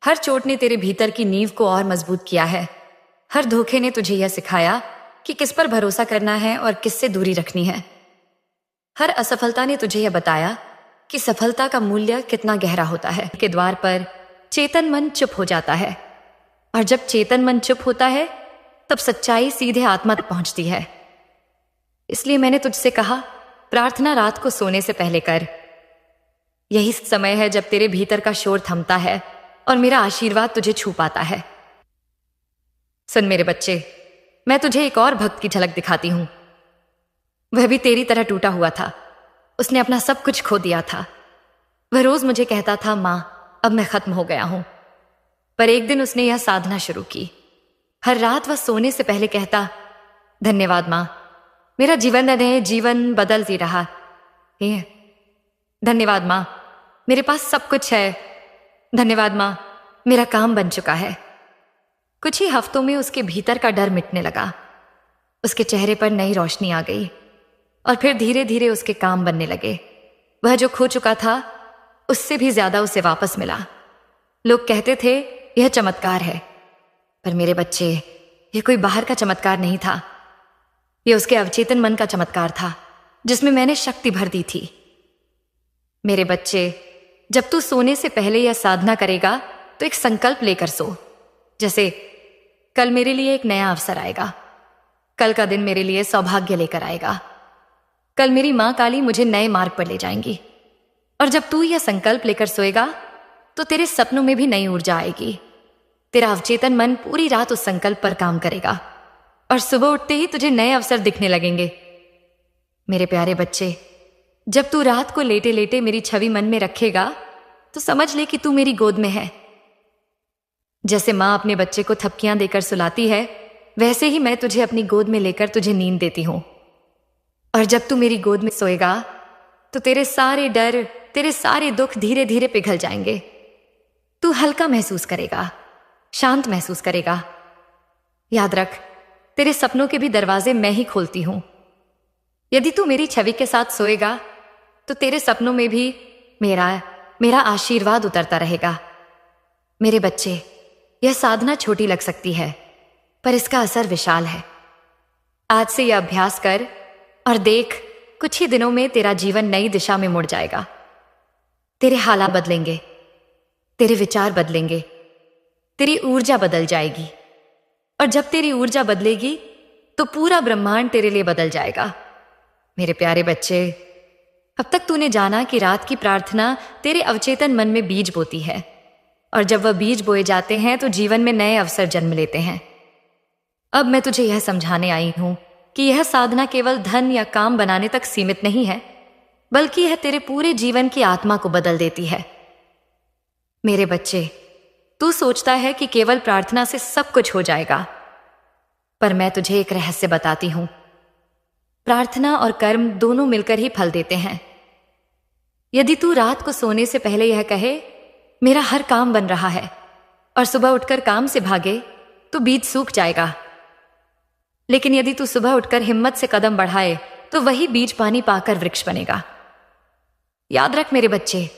हर चोट ने तेरे भीतर की नींव को और मजबूत किया है। हर धोखे ने तुझे यह सिखाया कि किस पर भरोसा करना है और किससे दूरी रखनी है। हर असफलता ने तुझे यह बताया कि सफलता का मूल्य कितना गहरा होता है। के द्वार पर चेतन मन चुप हो जाता है, और जब चेतन मन चुप होता है तब सच्चाई सीधे आत्मा तक पहुंचती है। इसलिए मैंने तुझसे कहा, प्रार्थना रात को सोने से पहले कर। यही समय है जब तेरे भीतर का शोर थमता है और मेरा आशीर्वाद तुझे छू पाता है। सुन मेरे बच्चे, मैं तुझे एक और भक्त की झलक दिखाती हूं। वह भी तेरी तरह टूटा हुआ था। उसने अपना सब कुछ खो दिया था। वह रोज मुझे कहता था, मां अब मैं खत्म हो गया हूं। पर एक दिन उसने यह साधना शुरू की। हर रात वह सोने से पहले कहता, धन्यवाद मां, मेरा जीवन बदलती रहा। धन्यवाद मां, मेरे पास सब कुछ है। धन्यवाद मां, मेरा काम बन चुका है। कुछ ही हफ्तों में उसके भीतर का डर मिटने लगा। उसके चेहरे पर नई रोशनी आ गई और फिर धीरे धीरे उसके काम बनने लगे। वह जो खो चुका था उससे भी ज्यादा उसे वापस मिला। लोग कहते थे यह चमत्कार है, पर मेरे बच्चे, यह कोई बाहर का चमत्कार नहीं था। यह उसके अवचेतन मन का चमत्कार था जिसमें मैंने शक्ति भर दी थी। मेरे बच्चे, जब तू सोने से पहले यह साधना करेगा तो एक संकल्प लेकर सो। जैसे कल मेरे लिए एक नया अवसर आएगा, कल का दिन मेरे लिए सौभाग्य लेकर आएगा, कल मेरी मां काली मुझे नए मार्ग पर ले जाएंगी। और जब तू यह संकल्प लेकर सोएगा तो तेरे सपनों में भी नई ऊर्जा आएगी। तेरा अवचेतन मन पूरी रात उस संकल्प पर काम करेगा और सुबह उठते ही तुझे नए अवसर दिखने लगेंगे। मेरे प्यारे बच्चे, जब तू रात को लेटे लेटे मेरी छवि मन में रखेगा तो समझ ले कि तू मेरी गोद में है। जैसे मां अपने बच्चे को थपकियां देकर सुलाती है, वैसे ही मैं तुझे अपनी गोद में लेकर तुझे नींद देती हूं। और जब तू मेरी गोद में सोएगा तो तेरे सारे डर, तेरे सारे दुख धीरे धीरे पिघल जाएंगे। तू हल्का महसूस करेगा, शांत महसूस करेगा। याद रख, तेरे सपनों के भी दरवाजे मैं ही खोलती हूं। यदि तू मेरी छवि के साथ सोएगा तो तेरे सपनों में भी मेरा आशीर्वाद उतरता रहेगा। मेरे बच्चे, यह साधना छोटी लग सकती है, पर इसका असर विशाल है। आज से यह अभ्यास कर और देख, कुछ ही दिनों में तेरा जीवन नई दिशा में मुड़ जाएगा। तेरे हालात बदलेंगे, तेरे विचार बदलेंगे, तेरी ऊर्जा बदल जाएगी। और जब तेरी ऊर्जा बदलेगी तो पूरा ब्रह्मांड तेरे लिए बदल जाएगा। मेरे प्यारे बच्चे, अब तक तूने जाना कि रात की प्रार्थना तेरे अवचेतन मन में बीज बोती है। और जब वह बीज बोए जाते हैं तो जीवन में नए अवसर जन्म लेते हैं। अब मैं तुझे यह समझाने आई हूं कि यह साधना केवल धन या काम बनाने तक सीमित नहीं है, बल्कि यह तेरे पूरे जीवन की आत्मा को बदल देती है। मेरे बच्चे, तू सोचता है कि केवल प्रार्थना से सब कुछ हो जाएगा, पर मैं तुझे एक रहस्य बताती हूं। प्रार्थना और कर्म दोनों मिलकर ही फल देते हैं। यदि तू रात को सोने से पहले यह कहे, मेरा हर काम बन रहा है, और सुबह उठकर काम से भागे, तो बीज सूख जाएगा। लेकिन यदि तू सुबह उठकर हिम्मत से कदम बढ़ाए, तो वही बीज पानी पाकर वृक्ष बनेगा। याद रख मेरे बच्चे,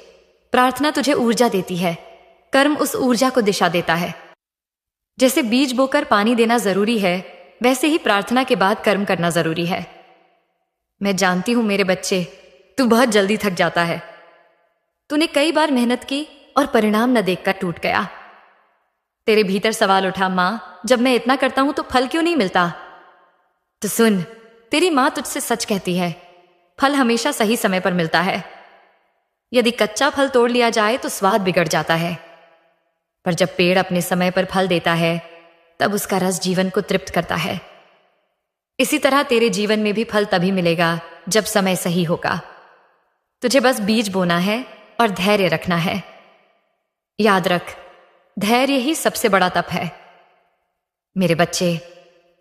प्रार्थना तुझे ऊर्जा देती है, कर्म उस ऊर्जा को दिशा देता है। जैसे बीज बोकर पानी देना जरूरी है, वैसे ही प्रार्थना के बाद कर्म करना जरूरी है। मैं जानती हूं मेरे बच्चे, तू बहुत जल्दी थक जाता है। तूने कई बार मेहनत की और परिणाम न देखकर टूट गया। तेरे भीतर सवाल उठा, मां, जब मैं इतना करता हूं तो फल क्यों नहीं मिलता? तो सुन, तेरी मां तुझसे सच कहती है, फल हमेशा सही समय पर मिलता है। यदि कच्चा फल तोड़ लिया जाए तो स्वाद बिगड़ जाता है, पर जब पेड़ अपने समय पर फल देता है, तब उसका रस जीवन को तृप्त करता है। इसी तरह तेरे जीवन में भी फल तभी मिलेगा जब समय सही होगा। तुझे बस बीज बोना है और धैर्य रखना है। याद रख, धैर्य ही सबसे बड़ा तप है। मेरे बच्चे,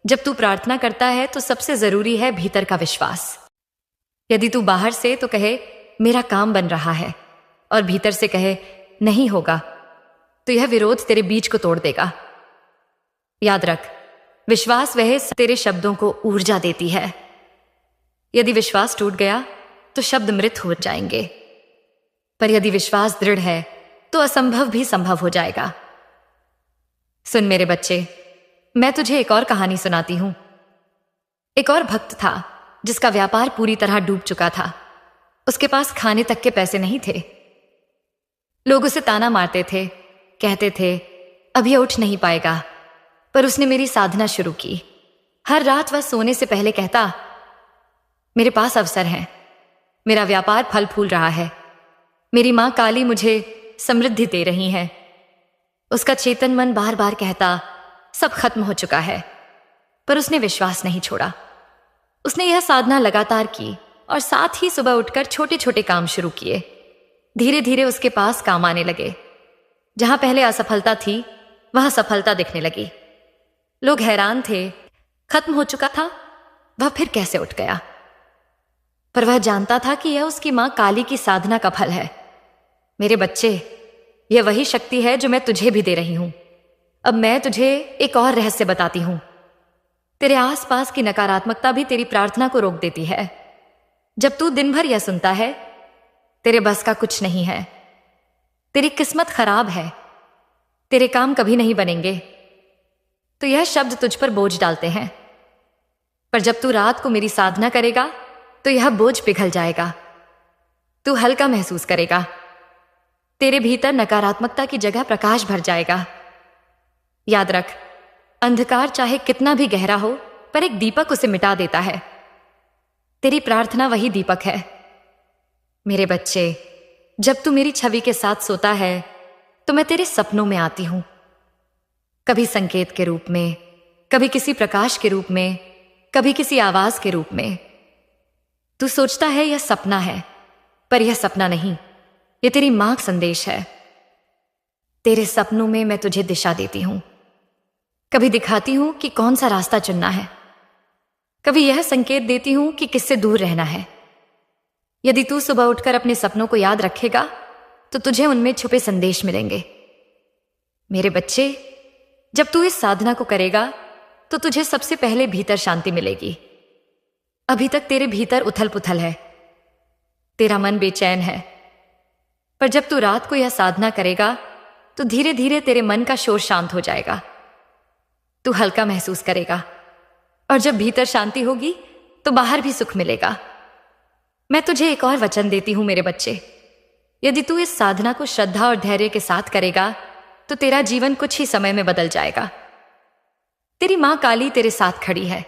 जब तू प्रार्थना करता है तो सबसे जरूरी है भीतर का विश्वास। यदि तू बाहर से तो कहे मेरा काम बन रहा है, और भीतर से कहे नहीं होगा, तो यह विरोध तेरे बीज को तोड़ देगा। याद रख, विश्वास वह तेरे शब्दों को ऊर्जा देती है। यदि विश्वास टूट गया तो शब्द मृत हो जाएंगे, पर यदि विश्वास दृढ़ है तो असंभव भी संभव हो जाएगा। सुन मेरे बच्चे, मैं तुझे एक और कहानी सुनाती हूं। एक और भक्त था जिसका व्यापार पूरी तरह डूब चुका था। उसके पास खाने तक के पैसे नहीं थे। लोग उसे ताना मारते थे, कहते थे अब यह उठ नहीं पाएगा। पर उसने मेरी साधना शुरू की। हर रात वह सोने से पहले कहता, मेरे पास अवसर है, मेरा व्यापार फल फूल रहा है, मेरी मां काली मुझे समृद्धि दे रही है। उसका चेतन मन बार बार कहता, सब खत्म हो चुका है, पर उसने विश्वास नहीं छोड़ा। उसने यह साधना लगातार की और साथ ही सुबह उठकर छोटे छोटे काम शुरू किए। धीरे धीरे उसके पास काम आने लगे। जहां पहले असफलता थी, वहां सफलता दिखने लगी। लोग हैरान थे, खत्म हो चुका था, वह फिर कैसे उठ गया? पर वह जानता था कि यह उसकी मां काली की साधना का फल है। मेरे बच्चे, यह वही शक्ति है जो मैं तुझे भी दे रही हूं। अब मैं तुझे एक और रहस्य बताती हूं। तेरे आसपास की नकारात्मकता भी तेरी प्रार्थना को रोक देती है। जब तू दिन भर यह सुनता है, तेरे बस का कुछ नहीं है, तेरी किस्मत खराब है, तेरे काम कभी नहीं बनेंगे, तो यह शब्द तुझ पर बोझ डालते हैं। पर जब तू रात को मेरी साधना करेगा तो यह बोझ पिघल जाएगा। तू हल्का महसूस करेगा। तेरे भीतर नकारात्मकता की जगह प्रकाश भर जाएगा। याद रख, अंधकार चाहे कितना भी गहरा हो, पर एक दीपक उसे मिटा देता है। तेरी प्रार्थना वही दीपक है। मेरे बच्चे, जब तू मेरी छवि के साथ सोता है तो मैं तेरे सपनों में आती हूं, कभी संकेत के रूप में, कभी किसी प्रकाश के रूप में, कभी किसी आवाज के रूप में। तू सोचता है यह सपना है, पर यह सपना नहीं, यह तेरी मां का संदेश है। तेरे सपनों में मैं तुझे दिशा देती हूं। कभी दिखाती हूं कि कौन सा रास्ता चुनना है, कभी यह संकेत देती हूं कि किससे दूर रहना है। यदि तू सुबह उठकर अपने सपनों को याद रखेगा तो तुझे उनमें छुपे संदेश मिलेंगे। मेरे बच्चे, जब तू इस साधना को करेगा तो तुझे सबसे पहले भीतर शांति मिलेगी। अभी तक तेरे भीतर उथल पुथल है, तेरा मन बेचैन है, पर जब तू रात को यह साधना करेगा तो धीरे धीरे तेरे मन का शोर शांत हो जाएगा। तू हल्का महसूस करेगा, और जब भीतर शांति होगी तो बाहर भी सुख मिलेगा। मैं तुझे एक और वचन देती हूं मेरे बच्चे, यदि तू इस साधना को श्रद्धा और धैर्य के साथ करेगा तो तेरा जीवन कुछ ही समय में बदल जाएगा। तेरी मां काली तेरे साथ खड़ी है।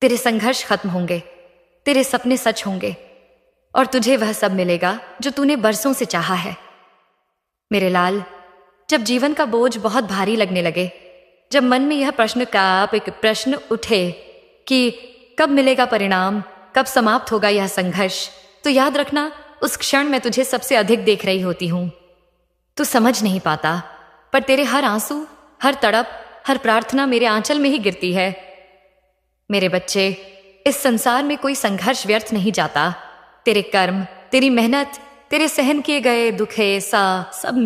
तेरे संघर्ष खत्म होंगे, तेरे सपने सच होंगे, और तुझे वह सब मिलेगा जो तूने बरसों से चाहा है। मेरे लाल, जब जीवन का बोझ बहुत भारी लगने लगे, जब मन में यह प्रश्न का एक प्रश्न उठे कि कब मिलेगा परिणाम, कब समाप्त होगा यह संघर्ष, तो याद रखना उस क्षण मैं तुझे सबसे अधिक देख रही होती हूं। तू समझ नहीं पाता, पर तेरे हर आंसू, हर तड़प, हर प्रार्थना मेरे आंचल में ही गिरती है। मेरे बच्चे, इस संसार में कोई संघर्ष व्यर्थ नहीं जाता। तेरे कर्म, तेरी मेहनत, तेरे सहन किए गए दुखे सा सब